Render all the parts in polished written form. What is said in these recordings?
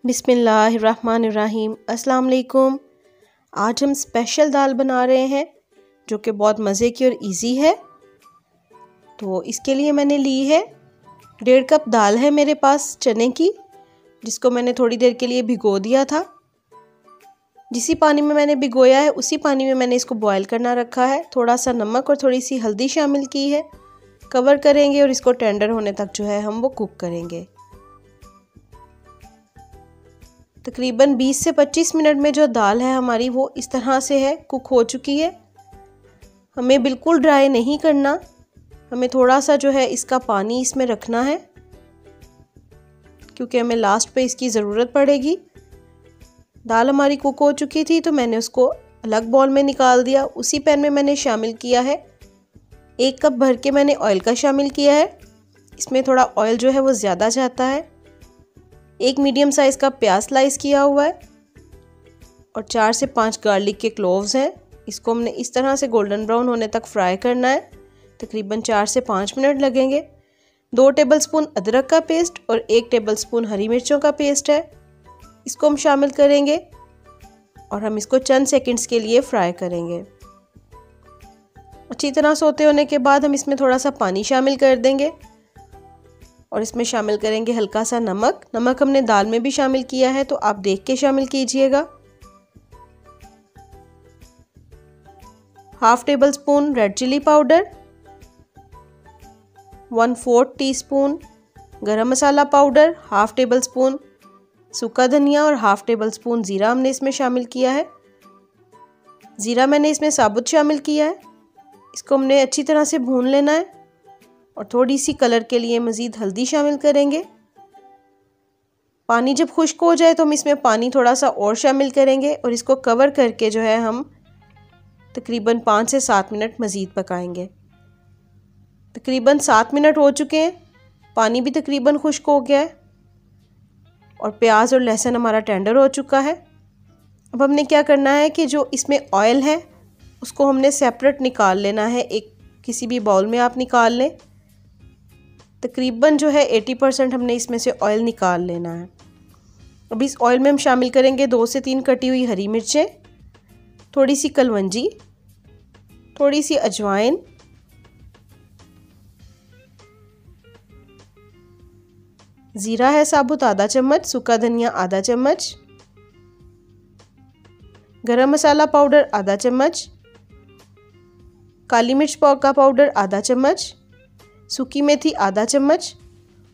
बिस्मिल्लाहिर्रहमानिर्रहीम। अस्सलाम वालेकुम। आज हम स्पेशल दाल बना रहे हैं जो कि बहुत मज़े की और इजी है। तो इसके लिए मैंने ली है 1.5 कप दाल है मेरे पास चने की, जिसको मैंने थोड़ी देर के लिए भिगो दिया था। जिसी पानी में मैंने भिगोया है उसी पानी में मैंने इसको बॉयल करना रखा है। थोड़ा सा नमक और थोड़ी सी हल्दी शामिल की है। कवर करेंगे और इसको टेंडर होने तक जो है हम वो कुक करेंगे। तकरीबन 20 से 25 मिनट में जो दाल है हमारी वो इस तरह से है, कुक हो चुकी है। हमें बिल्कुल ड्राई नहीं करना, हमें थोड़ा सा जो है इसका पानी इसमें रखना है क्योंकि हमें लास्ट पे इसकी ज़रूरत पड़ेगी। दाल हमारी कुक हो चुकी थी तो मैंने उसको अलग बाउल में निकाल दिया। उसी पैन में मैंने शामिल किया है 1 कप भर के मैंने ऑयल का शामिल किया है। इसमें थोड़ा ऑयल जो है वो ज़्यादा जाता है। 1 मीडियम साइज़ का प्याज स्लाइस किया हुआ है और 4 से 5 गार्लिक के क्लोव्स हैं। इसको हमने इस तरह से गोल्डन ब्राउन होने तक फ्राई करना है। तकरीबन 4 से 5 मिनट लगेंगे। 2 टेबलस्पून अदरक का पेस्ट और 1 टेबलस्पून हरी मिर्चों का पेस्ट है, इसको हम शामिल करेंगे और हम इसको चंद सेकंड्स के लिए फ्राई करेंगे। अच्छी तरह सोते होने के बाद हम इसमें थोड़ा सा पानी शामिल कर देंगे और इसमें शामिल करेंगे हल्का सा नमक। नमक हमने दाल में भी शामिल किया है तो आप देख के शामिल कीजिएगा। 1/2 tablespoon red chilli powder, 1/4 teaspoon garam masala powder, 1/2 tablespoon सूखा धनिया और 1/2 टेबलस्पून ज़ीरा हमने इसमें शामिल किया है। ज़ीरा मैंने इसमें साबुत शामिल किया है। इसको हमने अच्छी तरह से भून लेना है और थोड़ी सी कलर के लिए मज़ीद हल्दी शामिल करेंगे। पानी जब खुश्क हो जाए तो हम इसमें पानी थोड़ा सा और शामिल करेंगे और इसको कवर करके जो है हम तकरीबन 5 से 7 मिनट मज़ीद पकाएंगे। तकरीबन 7 मिनट हो चुके हैं, पानी भी तकरीबन खुश्क हो गया है और प्याज और लहसुन हमारा टेंडर हो चुका है। अब हमने क्या करना है कि जो इसमें ऑयल है उसको हमने सेपरेट निकाल लेना है। एक किसी भी बाउल में आप निकाल लें। तकरीबन जो है 80% हमने इसमें से ऑयल निकाल लेना है। अब इस ऑयल में हम शामिल करेंगे 2 से 3 कटी हुई हरी मिर्चें, थोड़ी सी कलवंजी, थोड़ी सी अजवाइन, ज़ीरा है साबुत आधा चम्मच, सूखा धनिया आधा चम्मच, गरम मसाला पाउडर आधा चम्मच, काली मिर्च का पाउडर आधा चम्मच, सूखी मेथी आधा चम्मच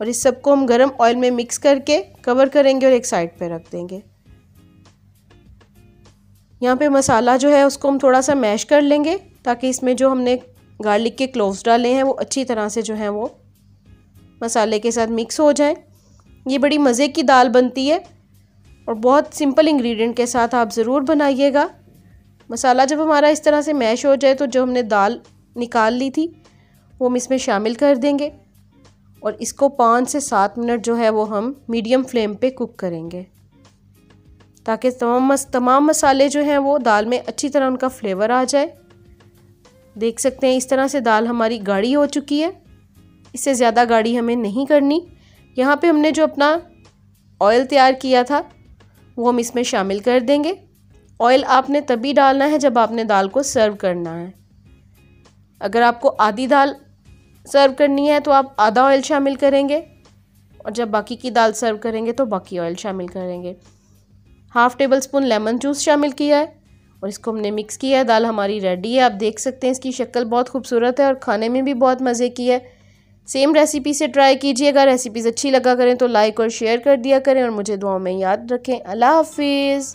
और इस सबको हम गरम ऑयल में मिक्स करके कवर करेंगे और एक साइड पे रख देंगे। यहाँ पे मसाला जो है उसको हम थोड़ा सा मैश कर लेंगे ताकि इसमें जो हमने गार्लिक के क्लोव्स डाले हैं वो अच्छी तरह से जो है वो मसाले के साथ मिक्स हो जाएं। ये बड़ी मज़े की दाल बनती है और बहुत सिंपल इंग्रेडिएंट के साथ आप ज़रूर बनाइएगा। मसाला जब हमारा इस तरह से मैश हो जाए तो जो हमने दाल निकाल ली थी वो हम इसमें शामिल कर देंगे और इसको 5 से 7 मिनट जो है वो हम मीडियम फ्लेम पे कुक करेंगे ताकि तमाम मसाले जो हैं वो दाल में अच्छी तरह उनका फ्लेवर आ जाए। देख सकते हैं इस तरह से दाल हमारी गाढ़ी हो चुकी है। इससे ज़्यादा गाढ़ी हमें नहीं करनी। यहाँ पे हमने जो अपना ऑयल तैयार किया था वो हम इसमें शामिल कर देंगे। ऑयल आपने तभी डालना है जब आपने दाल को सर्व करना है। अगर आपको आधी दाल सर्व करनी है तो आप आधा ऑयल शामिल करेंगे और जब बाकी की दाल सर्व करेंगे तो बाकी ऑयल शामिल करेंगे। 1/2 टेबलस्पून लेमन जूस शामिल किया है और इसको हमने मिक्स किया है। दाल हमारी रेडी है। आप देख सकते हैं इसकी शक्ल बहुत खूबसूरत है और खाने में भी बहुत मज़े की है। सेम रेसिपी से ट्राई कीजिएगा। रेसिपीज़ अच्छी लगा करें तो लाइक और शेयर कर दिया करें और मुझे दुआओं में याद रखें। अल्लाह हाफिज़।